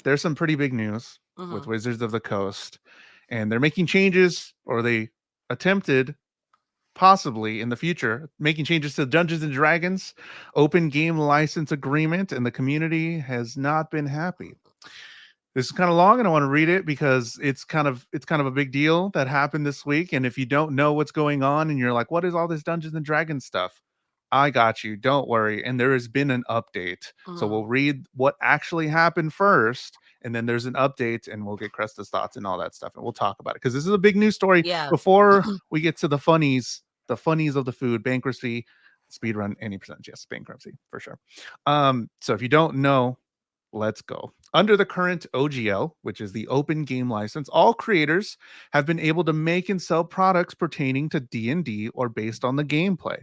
there's some pretty big news with Hmm. Wizards of the Coast, and they're making changes, or they attempted possibly in the future making changes to Dungeons and Dragons open game license agreement, and the community has not been happy. This is kind of long and I want to read it because it's kind of a big deal that happened this week. And if you don't know what's going on and you're like, what is all this Dungeons and Dragons stuff? I got you. Don't worry. And there has been an update. So Hmm. we'll read what actually happened first, and then there's an update, and we'll get Cresta's thoughts and all that stuff. And we'll talk about it because this is a big news story. Yeah. Before we get to the funnies of the food, bankruptcy, speed run, any percentage. Yes, bankruptcy for sure. So if you don't know, let's go. Under the current OGL, which is the open game license, all creators have been able to make and sell products pertaining to D&D or based on the gameplay.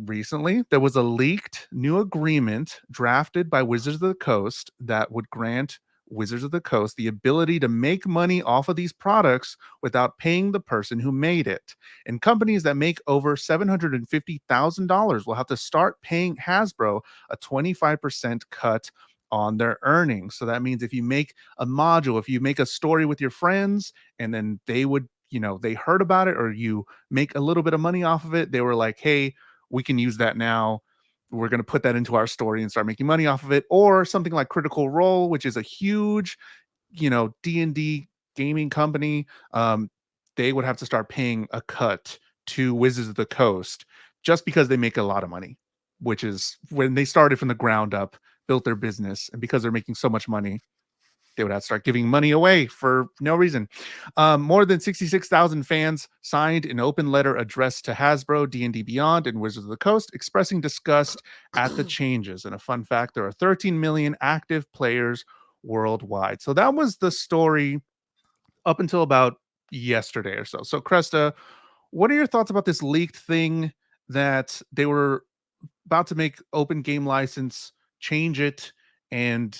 Recently, there was a leaked new agreement drafted by Wizards of the Coast that would grant Wizards of the Coast the ability to make money off of these products without paying the person who made it. And companies that make over $750,000 will have to start paying Hasbro a 25% cut on their earnings. So that means if you make a module, if you make a story with your friends, and then they would, they heard about it, or you make a little bit of money off of it, they were like, hey, we can use that now. We're going to put that into our story and start making money off of it. Or something like Critical Role, which is a huge, D&D gaming company. They would have to start paying a cut to Wizards of the Coast just because they make a lot of money, which is when they started from the ground up, built their business, and because they're making so much money, they would have to start giving money away for no reason. More than 66,000 fans signed an open letter addressed to Hasbro, D&D Beyond, and Wizards of the Coast, expressing disgust at the changes. And a fun fact, there are 13 million active players worldwide. So that was the story up until about yesterday or so. So, Cresta, what are your thoughts about this leaked thing that they were about to make open game license, change it, and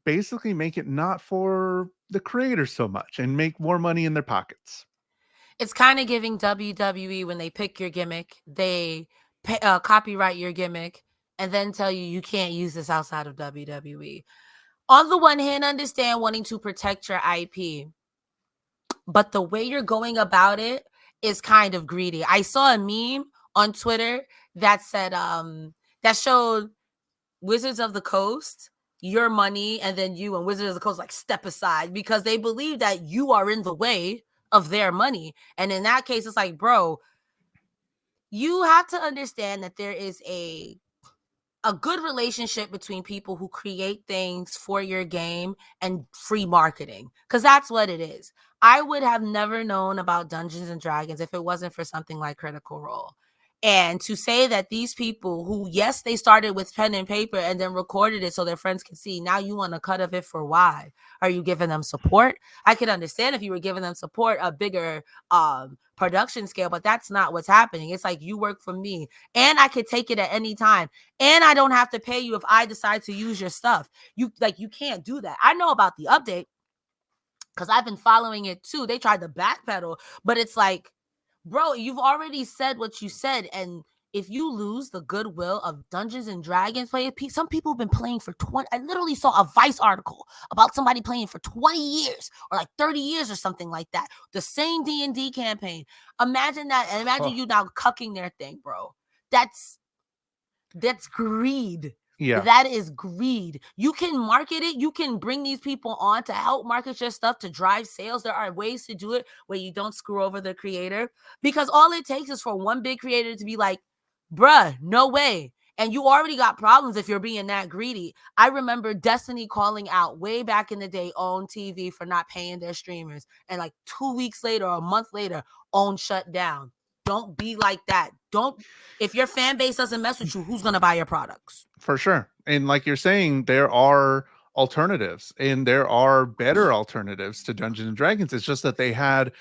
basically make it not for the creators so much and make more money in their pockets? It's kind of giving WWE when they pick your gimmick, they copyright your gimmick, and then tell you can't use this outside of WWE. On the one hand, understand wanting to protect your IP, but the way you're going about it is kind of greedy. I saw a meme on Twitter that said, that showed Wizards of the Coast your money, and then you and Wizards of the Coast like step aside because they believe that you are in the way of their money. And in that case, it's like, bro, you have to understand that there is a good relationship between people who create things for your game and free marketing, because that's what it is. I would have never known about Dungeons and Dragons if it wasn't for something like Critical Role. And to say that these people who, yes, they started with pen and paper and then recorded it so their friends can see, now you want a cut of it for why? Are you giving them support? I could understand if you were giving them support, a bigger production scale, but that's not what's happening. It's like, you work for me and I could take it at any time, and I don't have to pay you if I decide to use your stuff. You can't do that. I know about the update because I've been following it too. They tried to backpedal, but it's like, bro, you've already said what you said. And if you lose the goodwill of Dungeons and Dragons players, some people have been playing for 20. I literally saw a Vice article about somebody playing for 20 years or like 30 years or something like that. The same D&D campaign. Imagine that, and imagine you now cucking their thing, bro. That's greed. Yeah, That is greed. You can market it. You can bring these people on to help market your stuff to drive sales. There are ways to do it where you don't screw over the creator, because all it takes is for one big creator to be like, bruh, no way. And you already got problems if you're being that greedy. I remember Destiny calling out way back in the day OWN TV for not paying their streamers. And like 2 weeks later or a month later, OWN shut down. Don't be like that. Don't, if your fan base doesn't mess with you, who's gonna buy your products? for sure. And like you're saying, there are alternatives, and there are better alternatives to Dungeons and Dragons. It's just that they had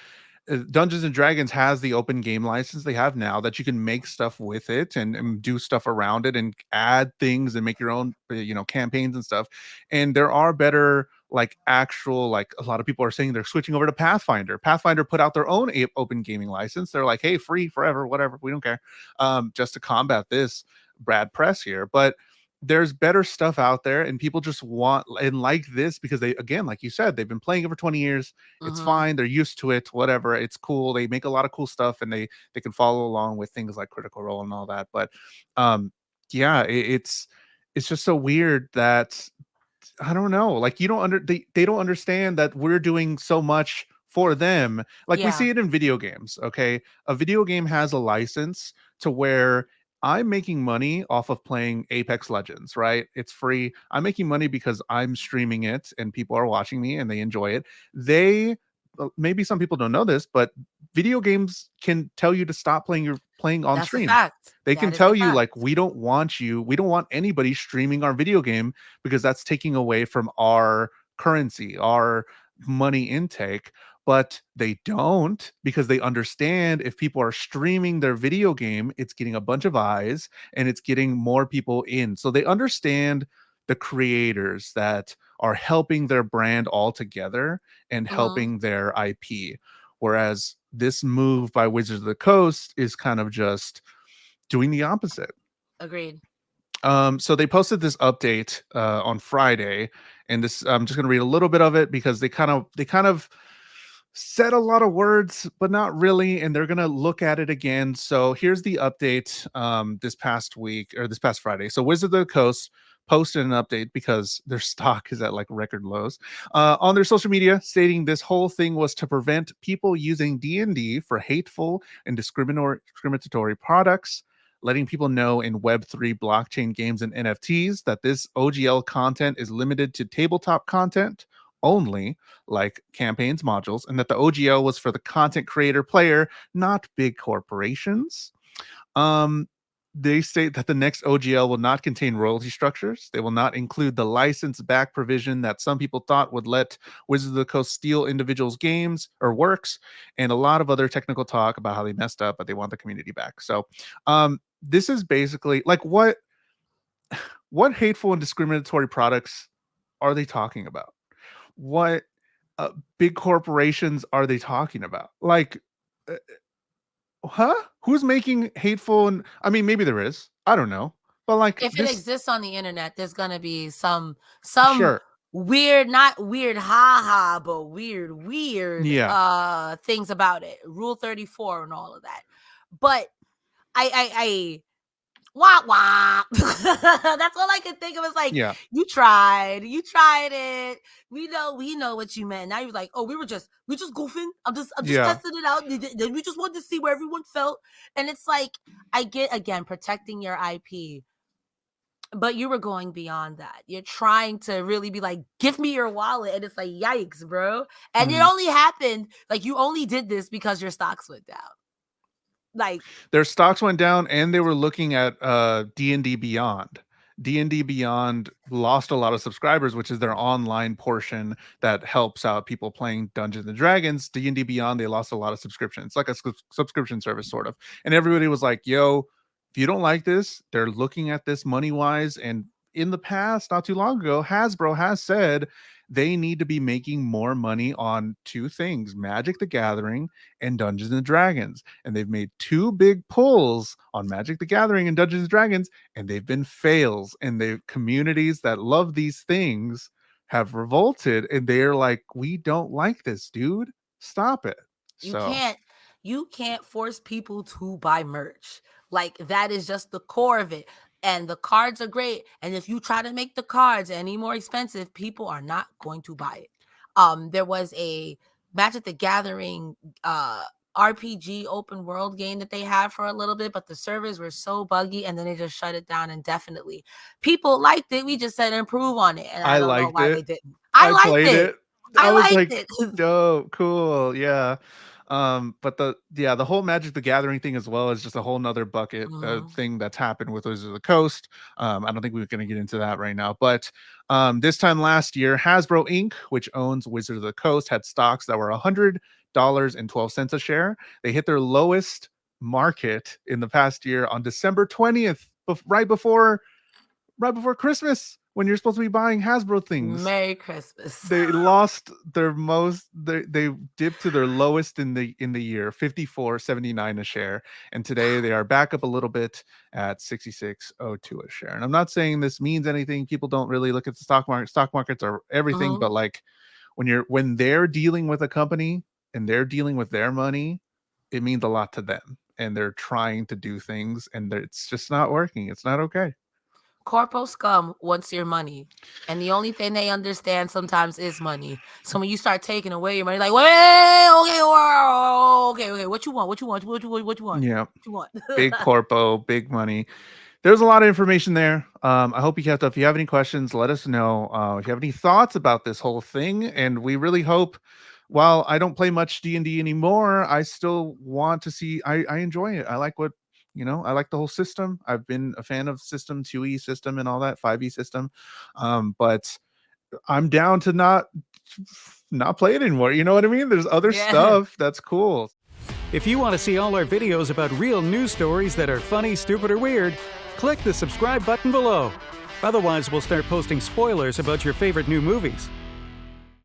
Dungeons and Dragons has the open game license they have now that you can make stuff with it, and do stuff around it and add things and make your own, campaigns and stuff. And there are better, like, actual, like, a lot of people are saying they're switching over to Pathfinder. Pathfinder put out their own open gaming license. They're like, hey, free forever, whatever, we don't care, just to combat this Brad Press here. But there's better stuff out there, and people just want and like this because they, again, like you said, they've been playing it for 20 years. It's Mm-hmm. fine. They're used to it, whatever. It's cool. They make a lot of cool stuff, and they can follow along with things like Critical Role and all that. But yeah, it's just so weird that I don't know. Like you don't they don't understand that we're doing so much for them. Like we Yeah. see it in video games, okay? A video game has a license to where I'm making money off of playing Apex Legends, right? It's free. I'm making money because I'm streaming it and people are watching me and they enjoy it. They maybe some people don't know this, but video games can tell you to stop playing on That's a stream. fact. They can That is a tell you fact. like we don't want anybody streaming our video game because that's taking away from our currency, our money intake. But they don't, because they understand if people are streaming their video game, it's getting a bunch of eyes and it's getting more people in. So they understand the creators that are helping their brand all together and Mm-hmm. helping their IP. Whereas this move by Wizards of the Coast is kind of just doing the opposite. Agreed. So they posted this update on Friday, and this I'm just going to read a little bit of it because they kind of said a lot of words, but not really, and they're going to look at it again. So here's the update this past week or this past Friday. So Wizard of the Coast posted an update because their stock is at like record lows on their social media, stating this whole thing was to prevent people using D&D for hateful and discriminatory products, letting people know in Web3 blockchain games and NFTs that this OGL content is limited to tabletop content only, like campaigns modules, and that the OGL was for the content creator player, not big corporations. Um, they state that the next OGL will not contain royalty structures. They will not include the license back provision that some people thought would let Wizards of the Coast steal individuals' games or works, and a lot of other technical talk about how they messed up, but they want the community back. So, this is basically like what hateful and discriminatory products are they talking about? What big corporations are they talking about? Like, uh, huh? Who's making hateful? And I mean, maybe there is. I don't know. But like If it this, exists on the internet, there's gonna be some sure, weird, not weird haha, but weird yeah. things about it. Rule 34 and all of that. But I wah wah. That's all I could think of. Was like, Yeah. you tried it. We know what you meant. Now you're like, oh, we just goofing. I'm just Yeah. testing it out. Then we just wanted to see where everyone felt. And it's like, I get, again, protecting your IP, but you were going beyond that. You're trying to really be like, give me your wallet. And it's like, yikes, bro. And it Mhm. only happened, like, you only did this because your stocks went down. Like, Their stocks went down, and they were looking at D&D Beyond. D&D Beyond lost a lot of subscribers, which is their online portion that helps out people playing Dungeons and Dragons. D&D Beyond, they lost a lot of subscriptions. It's like a subscription service, sort of. And everybody was like, yo, if you don't like this, they're looking at this money wise. And in the past, not too long ago, Hasbro has said they need to be making more money on two things: Magic the Gathering and Dungeons and Dragons. And they've made two big pulls on Magic the Gathering and Dungeons and Dragons, and they've been fails. And the communities that love these things have revolted, and they're like, we don't like this, dude. Stop it. you So can't you can't force people to buy merch. Like, that is just the core of it. And the cards are great. And if you try to make the cards any more expensive, people are not going to buy it. There was a Magic the Gathering RPG open world game that they had for a little bit, but the servers were so buggy, and then they just shut it down indefinitely. People liked it. We just said improve on it, and I I don't know liked why they it. didn't. I I liked played it. it. I I was liked like, it. dope, cool, yeah. But the whole Magic the Gathering thing as well is just a whole nother bucket Mhm. thing that's happened with Wizards of the Coast. I don't think we're going to get into that right now, but this time last year, Hasbro Inc., which owns Wizards of the Coast, had stocks that were $100.12 a share. They hit their lowest market in the past year on December 20th, right before Christmas, when you're supposed to be buying Hasbro things. Merry Christmas. They lost their most. They dipped to their lowest in the year, 54.79 a share, and today they are back up a little bit at 66.02 a share. And I'm not saying this means anything. People don't really look at the stock market. Stock markets are everything, but like when they're dealing with a company and they're dealing with their money, it means a lot to them, and they're trying to do things, and it's just not working. It's not okay. Corpo scum wants your money, and the only thing they understand sometimes is money. So when you start taking away your money, like, wait, okay, what you want? Yeah, What you want? big corpo, big money. There's a lot of information there. I hope you kept up. If you have any questions, let us know. If you have any thoughts about this whole thing, and we really hope. While I don't play much D&D anymore, I still want to see. I enjoy it. I like what. I like the whole system. I've been a fan of system 2E system and all that 5E system. But I'm down to not play it anymore. You know what I mean? There's other stuff that's cool. If you want to see all our videos about real news stories that are funny, stupid, or weird, click the subscribe button below. Otherwise, we'll start posting spoilers about your favorite new movies.